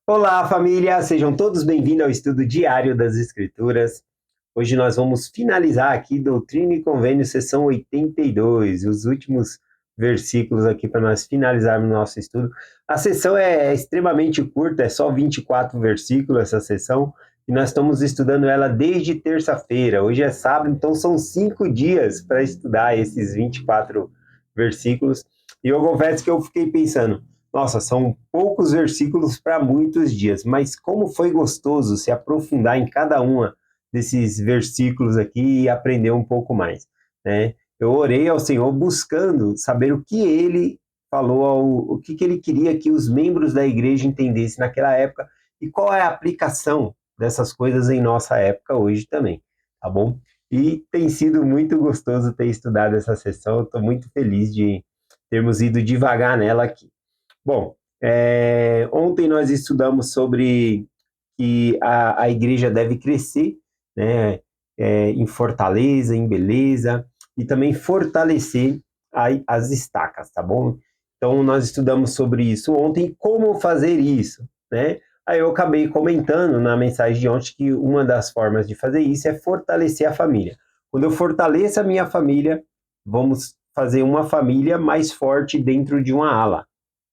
Olá, família! Sejam todos bem-vindos ao estudo diário das Escrituras. Hoje nós vamos finalizar aqui Doutrina e Convênio, sessão 82, os últimos versículos aqui para nós finalizarmos nosso estudo. A sessão é extremamente curta, é só 24 versículos essa sessão, e nós estamos estudando ela desde terça-feira. Hoje é sábado, então são 5 dias para estudar esses 24 versículos. E eu confesso que eu fiquei pensando, nossa, são poucos versículos para muitos dias, mas como foi gostoso se aprofundar em cada uma desses versículos aqui e aprender um pouco mais, né? Eu orei ao Senhor buscando saber o que ele falou, o que ele queria que os membros da igreja entendessem naquela época e qual é a aplicação dessas coisas em nossa época hoje também, tá bom? E tem sido muito gostoso ter estudado essa sessão, estou muito feliz de termos ido devagar nela aqui. Bom, ontem nós estudamos sobre que a igreja deve crescer, né, em fortaleza, em beleza, e também fortalecer as estacas, tá bom? Então, nós estudamos sobre isso ontem, como fazer isso, né? Aí eu acabei comentando na mensagem de ontem que uma das formas de fazer isso é fortalecer a família. Quando eu fortaleço a minha família, vamos fazer uma família mais forte dentro de uma ala,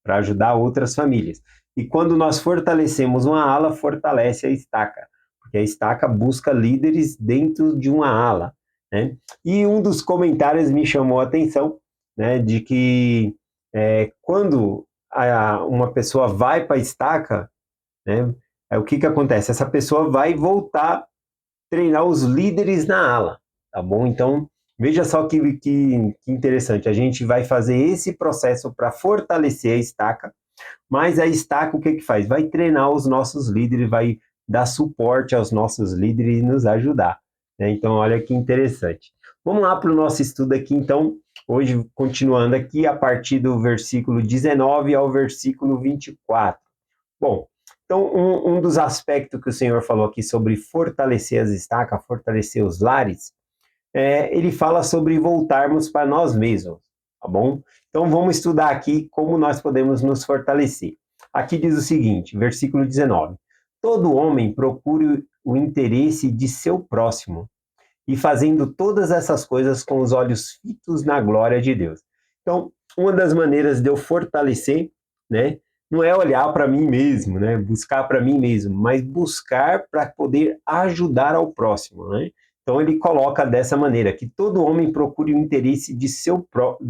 para ajudar outras famílias. E quando nós fortalecemos uma ala, fortalece a estaca, porque a estaca busca líderes dentro de uma ala, né? E um dos comentários me chamou a atenção, né, de que quando uma pessoa vai para a estaca, né, o que acontece? Essa pessoa vai voltar a treinar os líderes na ala, tá bom? Então, veja só que interessante, a gente vai fazer esse processo para fortalecer a estaca, mas a estaca o que faz? Vai treinar os nossos líderes, vai dar suporte aos nossos líderes e nos ajudar, né? Então, olha que interessante. Vamos lá para o nosso estudo aqui, então, hoje, continuando aqui, a partir do versículo 19 ao versículo 24. Bom, então, um dos aspectos que o Senhor falou aqui sobre fortalecer as estacas, fortalecer os lares, ele fala sobre voltarmos para nós mesmos, tá bom? Então vamos estudar aqui como nós podemos nos fortalecer. Aqui diz o seguinte, versículo 19: todo homem procure o interesse de seu próximo, e fazendo todas essas coisas com os olhos fitos na glória de Deus. Então, uma das maneiras de eu fortalecer, né, não é olhar para mim mesmo, né, buscar para mim mesmo, mas buscar para poder ajudar ao próximo, né? Então ele coloca dessa maneira, que todo homem procure o interesse do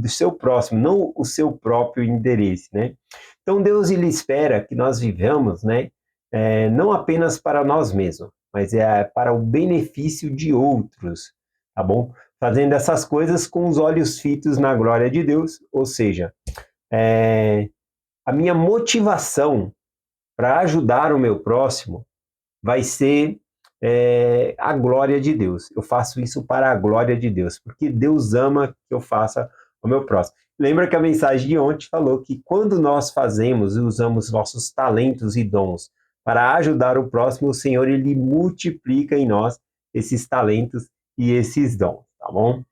seu próximo, não o seu próprio interesse, né? Então Deus ele espera que nós vivamos, né, não apenas para nós mesmos, mas é para o benefício de outros, tá bom? Fazendo essas coisas com os olhos fitos na glória de Deus, ou seja, a minha motivação para ajudar o meu próximo vai ser a glória de Deus. Eu faço isso para a glória de Deus, porque Deus ama que eu faça o meu próximo. Lembra que a mensagem de ontem falou que quando nós fazemos e usamos nossos talentos e dons para ajudar o próximo, o Senhor ele multiplica em nós esses talentos e esses dons, tá bom?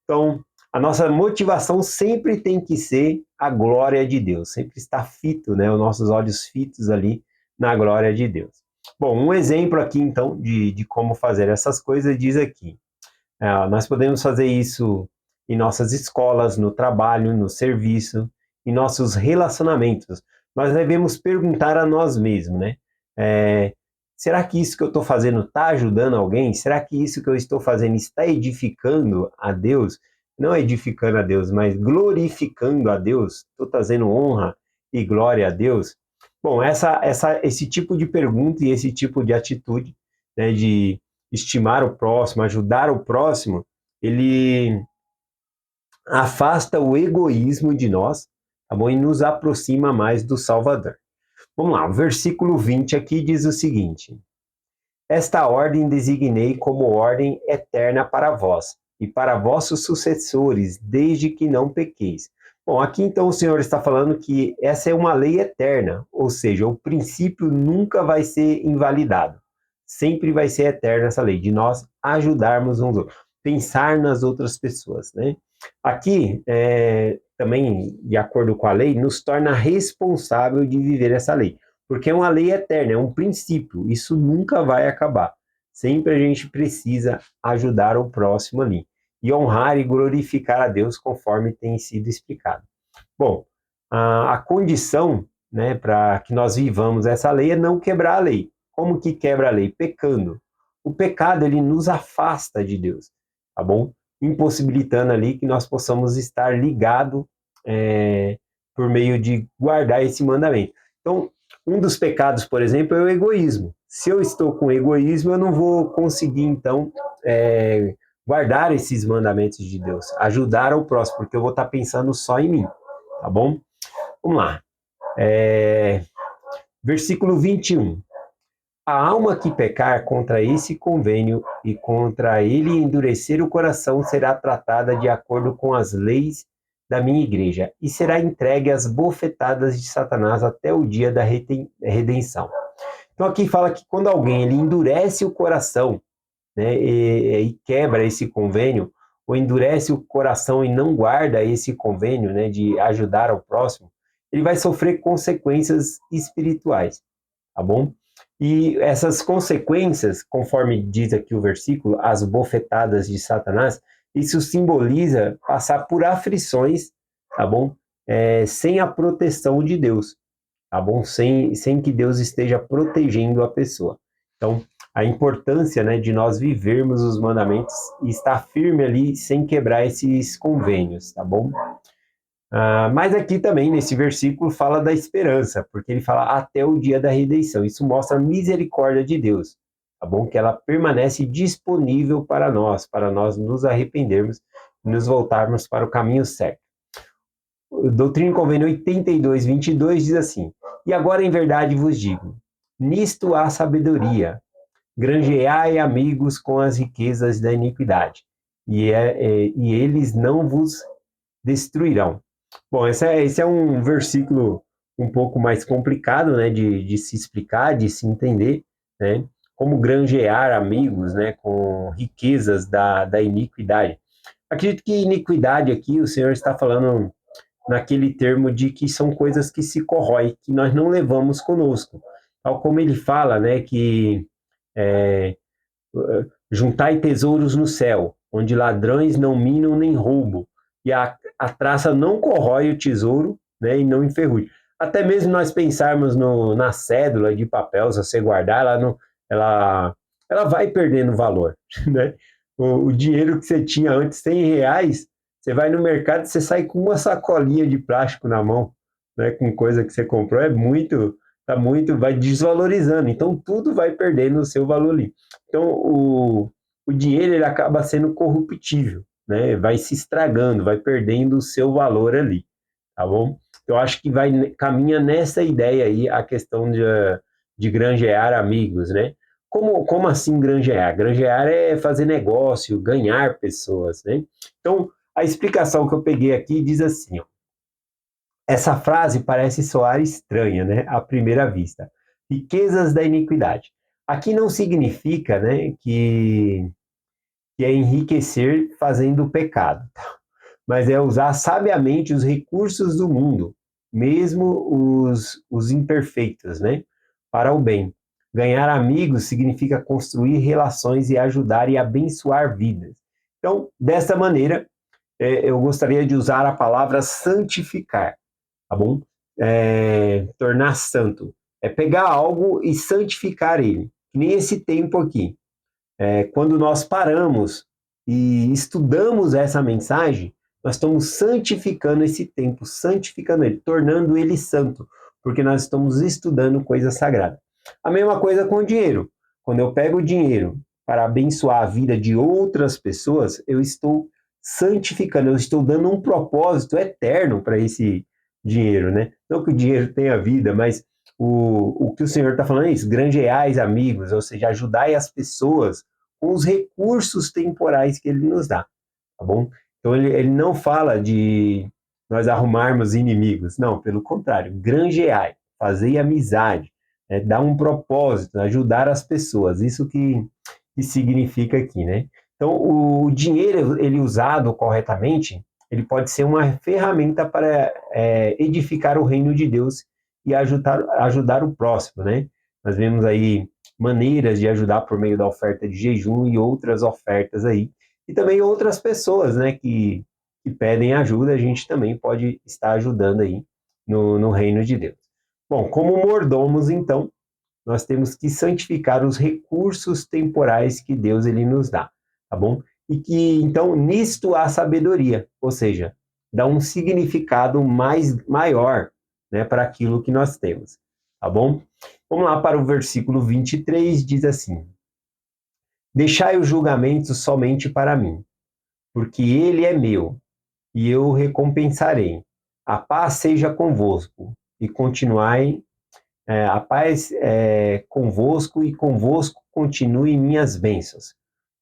Então, a nossa motivação sempre tem que ser a glória de Deus, sempre estar fito, né? Os nossos olhos fitos ali na glória de Deus. Bom, um exemplo aqui, então, de como fazer essas coisas, diz aqui. Nós podemos fazer isso em nossas escolas, no trabalho, no serviço, em nossos relacionamentos. Nós devemos perguntar a nós mesmos, né? Será que isso que eu estou fazendo está ajudando alguém? Será que isso que eu estou fazendo está edificando a Deus? Não edificando a Deus, mas glorificando a Deus? Estou trazendo honra e glória a Deus? Bom, esse tipo de pergunta e esse tipo de atitude, né, de estimar o próximo, ajudar o próximo, ele afasta o egoísmo de nós, tá bom? E nos aproxima mais do Salvador. Vamos lá, o versículo 20 aqui diz o seguinte: esta ordem designei como ordem eterna para vós, e para vossos sucessores, desde que não pequeis. Bom, aqui então o Senhor está falando que essa é uma lei eterna, ou seja, o princípio nunca vai ser invalidado. Sempre vai ser eterna essa lei, de nós ajudarmos uns outros, pensar nas outras pessoas, né? Aqui, também, de acordo com a lei, nos torna responsável de viver essa lei. porque é uma lei eterna, é um princípio, isso nunca vai acabar. Sempre a gente precisa ajudar o próximo ali, e honrar e glorificar a Deus conforme tem sido explicado. Bom, a condição, né, para que nós vivamos essa lei é não quebrar a lei. Como que quebra a lei? Pecando. O pecado, ele nos afasta de Deus, tá bom? Impossibilitando ali que nós possamos estar ligados por meio de guardar esse mandamento. Então, um dos pecados, por exemplo, é o egoísmo. Se eu estou com egoísmo, eu não vou conseguir, então, guardar esses mandamentos de Deus, ajudar ao próximo, porque eu vou estar pensando só em mim, tá bom? Vamos lá. Versículo 21. A alma que pecar contra esse convênio e contra ele endurecer o coração será tratada de acordo com as leis da minha igreja e será entregue às bofetadas de Satanás até o dia da redenção. Então aqui fala que quando alguém ele endurece o coração, né, e quebra esse convênio, ou endurece o coração e não guarda esse convênio, né, de ajudar ao próximo, ele vai sofrer consequências espirituais, tá bom? E essas consequências, conforme diz aqui o versículo, as bofetadas de Satanás, isso simboliza passar por aflições, tá bom? Sem a proteção de Deus, tá bom? Sem que Deus esteja protegendo a pessoa. Então, a importância, né, de nós vivermos os mandamentos e estar firme ali sem quebrar esses convênios, tá bom? Mas aqui também, nesse versículo, fala da esperança, porque ele fala até o dia da redenção. Isso mostra a misericórdia de Deus, tá bom? Que ela permanece disponível para nós nos arrependermos e nos voltarmos para o caminho certo. O Doutrina e Convênio 82, 22 diz assim: E agora em verdade vos digo, nisto há sabedoria, granjeai amigos com as riquezas da iniquidade, e eles não vos destruirão. Bom, esse é um versículo um pouco mais complicado, né, de se explicar, de se entender, né, como granjear amigos, né, com riquezas da iniquidade. Acredito que iniquidade aqui o Senhor está falando naquele termo de que são coisas que se corroem, que nós não levamos conosco. Tal como ele fala, né, que é, juntai tesouros no céu, onde ladrões não minam nem roubam, e a traça não corrói o tesouro, né, e não enferruje. Até mesmo nós pensarmos na cédula de papel, se você guardar, ela vai perdendo valor, né? O dinheiro que você tinha antes, R$ 100, você vai no mercado e você sai com uma sacolinha de plástico na mão, né, com coisa que você comprou, vai desvalorizando, então tudo vai perdendo o seu valor ali. Então, o dinheiro ele acaba sendo corruptível, né? Vai se estragando, vai perdendo o seu valor ali, tá bom? Eu acho que caminha nessa ideia aí a questão de granjear amigos, né? Como assim granjear? Granjear é fazer negócio, ganhar pessoas, né? Então, a explicação que eu peguei aqui diz assim, ó, essa frase parece soar estranha, né, à primeira vista. Riquezas da iniquidade. Aqui não significa, né, que é enriquecer fazendo o pecado, tá? Mas é usar sabiamente os recursos do mundo, mesmo os imperfeitos, né, para o bem. Ganhar amigos significa construir relações e ajudar e abençoar vidas. Então, dessa maneira, eu gostaria de usar a palavra santificar, tá bom? Tornar santo. É pegar algo e santificar ele. Que nem esse tempo aqui. Quando nós paramos e estudamos essa mensagem, nós estamos santificando esse tempo, santificando ele, tornando ele santo, porque nós estamos estudando coisa sagrada. A mesma coisa com o dinheiro. Quando eu pego o dinheiro para abençoar a vida de outras pessoas, eu estou santificando, eu estou dando um propósito eterno para esse dinheiro, né? Não que o dinheiro tenha vida, mas o que o Senhor está falando é isso, granjeais amigos, ou seja, ajudai as pessoas com os recursos temporais que ele nos dá, tá bom? Então ele não fala de nós arrumarmos inimigos, não, pelo contrário, granjeai, fazer amizade, dar um propósito, ajudar as pessoas, isso que significa aqui, né? Então o dinheiro, ele usado corretamente, ele pode ser uma ferramenta para edificar o reino de Deus e ajudar o próximo, né? Nós vemos aí maneiras de ajudar por meio da oferta de jejum e outras ofertas aí. E também outras pessoas, né, que pedem ajuda, a gente também pode estar ajudando aí no reino de Deus. Bom, como mordomos, então, nós temos que santificar os recursos temporais que Deus ele nos dá, tá bom? E que, então, nisto há sabedoria, ou seja, dá um significado maior, né, para aquilo que nós temos, tá bom? Vamos lá para o versículo 23, diz assim: Deixai o julgamento somente para mim, porque ele é meu, e eu recompensarei. A paz seja convosco, e continuai, a paz é convosco, e convosco continue minhas bênçãos.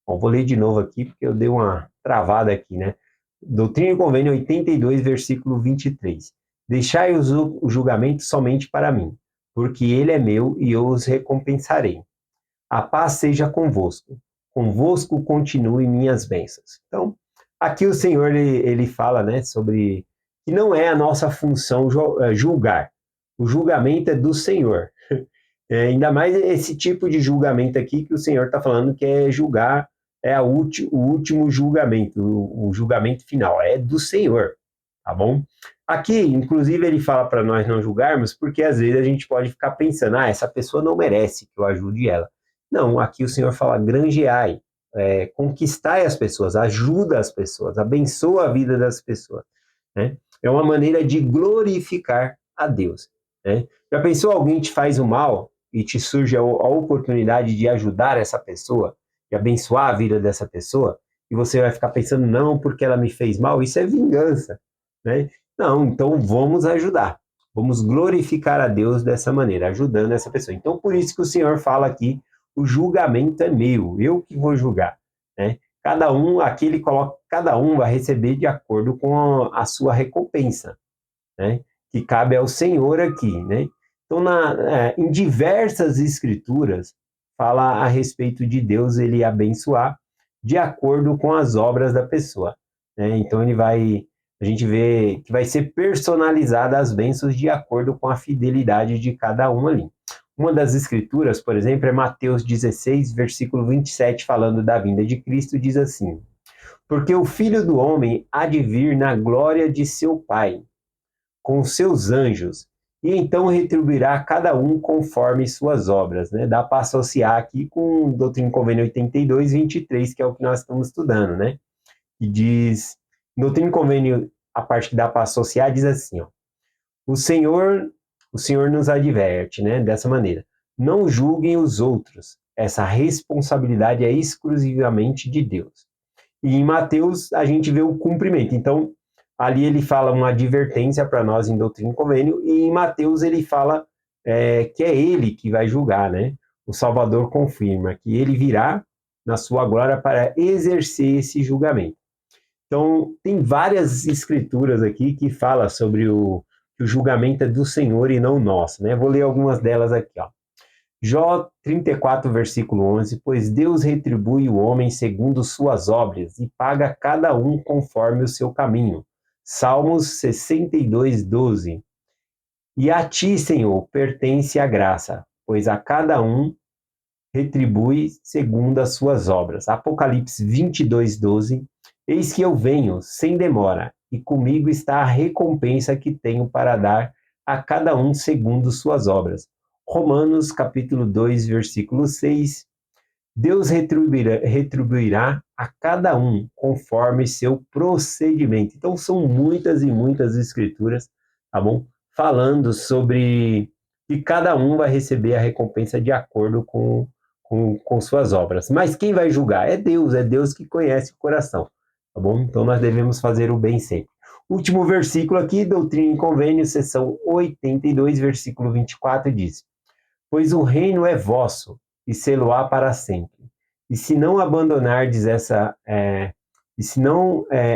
Bom, vou ler de novo aqui, porque eu dei uma travada aqui, né? Doutrina e Convênio 82, versículo 23. Deixai o julgamento somente para mim, porque ele é meu e eu os recompensarei. A paz seja convosco. Convosco continue minhas bênçãos. Então, aqui o Senhor ele fala, né, sobre que não é a nossa função julgar. O julgamento é do Senhor. Ainda mais esse tipo de julgamento aqui que o Senhor está falando que é julgar, o último julgamento, o julgamento final, é do Senhor, tá bom? Aqui, inclusive, ele fala para nós não julgarmos, porque às vezes a gente pode ficar pensando, essa pessoa não merece que eu ajude ela. Não, aqui o Senhor fala granjeai, conquistai as pessoas, ajuda as pessoas, abençoa a vida das pessoas, né? É uma maneira de glorificar a Deus, né? Já pensou alguém te faz o mal e te surge a oportunidade de ajudar essa pessoa, de abençoar a vida dessa pessoa, e você vai ficar pensando, não, porque ela me fez mal, isso é vingança, né? Não, então vamos ajudar, vamos glorificar a Deus dessa maneira, ajudando essa pessoa. Então, por isso que o Senhor fala aqui, o julgamento é meu, eu que vou julgar, né? Cada um, aqui ele coloca, cada um vai receber de acordo com a sua recompensa, né? Que cabe ao Senhor aqui, né? Então, em diversas escrituras, fala a respeito de Deus ele abençoar de acordo com as obras da pessoa, né? Então, a gente vê que vai ser personalizada as bênçãos de acordo com a fidelidade de cada um ali. Uma das escrituras, por exemplo, é Mateus 16, versículo 27, falando da vinda de Cristo, diz assim: Porque o Filho do Homem há de vir na glória de seu Pai, com seus anjos, e então retribuirá a cada um conforme suas obras, né? Dá para associar aqui com Doutrina e Convênio 82, 23, que é o que nós estamos estudando, né? E diz, Doutrina e Convênio, a parte que dá para associar, diz assim, ó, o Senhor, o Senhor nos adverte, né? Dessa maneira, não julguem os outros, essa responsabilidade é exclusivamente de Deus. E em Mateus a gente vê o cumprimento. Então, ali ele fala uma advertência para nós em Doutrina e Convênio, e em Mateus ele fala que é ele que vai julgar, né? O Salvador confirma que ele virá na sua glória para exercer esse julgamento. Então, tem várias escrituras aqui que falam sobre que o julgamento é do Senhor e não nosso, né? Vou ler algumas delas aqui, ó. Jó 34, versículo 11, pois Deus retribui o homem segundo suas obras e paga cada um conforme o seu caminho. Salmos 62, 12. E a ti, Senhor, pertence a graça, pois a cada um retribui segundo as suas obras. Apocalipse 22, 12. Eis que eu venho sem demora, e comigo está a recompensa que tenho para dar a cada um segundo suas obras. Romanos capítulo 2, versículo 6. Deus retribuirá a cada um conforme seu procedimento. Então são muitas e muitas escrituras, tá bom? Falando sobre que cada um vai receber a recompensa de acordo com suas obras. Mas quem vai julgar? É Deus que conhece o coração, tá bom? Então nós devemos fazer o bem sempre. Último versículo aqui, Doutrina e Convênio, seção 82, versículo 24, diz: Pois o reino é vosso, e sê-lo-á para sempre. E se não abandonardes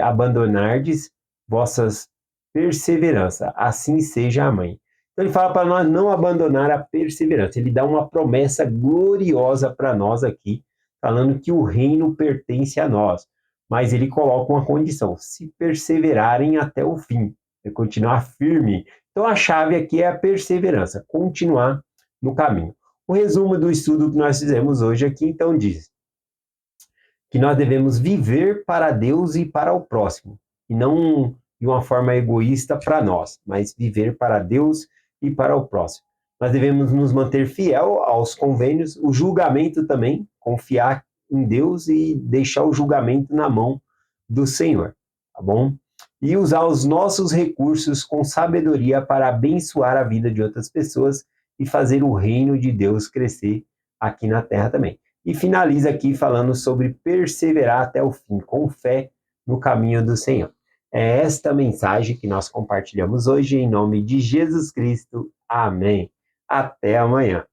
abandonardes vossas perseverança, assim seja a mãe. Então ele fala para nós não abandonar a perseverança. Ele dá uma promessa gloriosa para nós aqui, falando que o reino pertence a nós. Mas ele coloca uma condição: se perseverarem até o fim, continuar firme Então a chave aqui é a perseverança, continuar no caminho. O resumo do estudo que nós fizemos hoje aqui, então, diz que nós devemos viver para Deus e para o próximo, e não de uma forma egoísta para nós, mas viver para Deus e para o próximo. Nós devemos nos manter fiel aos convênios, o julgamento também, confiar em Deus e deixar o julgamento na mão do Senhor, tá bom? E usar os nossos recursos com sabedoria para abençoar a vida de outras pessoas e fazer o reino de Deus crescer aqui na terra também. E finaliza aqui falando sobre perseverar até o fim, com fé no caminho do Senhor. É esta mensagem que nós compartilhamos hoje em nome de Jesus Cristo. Amém. Até amanhã.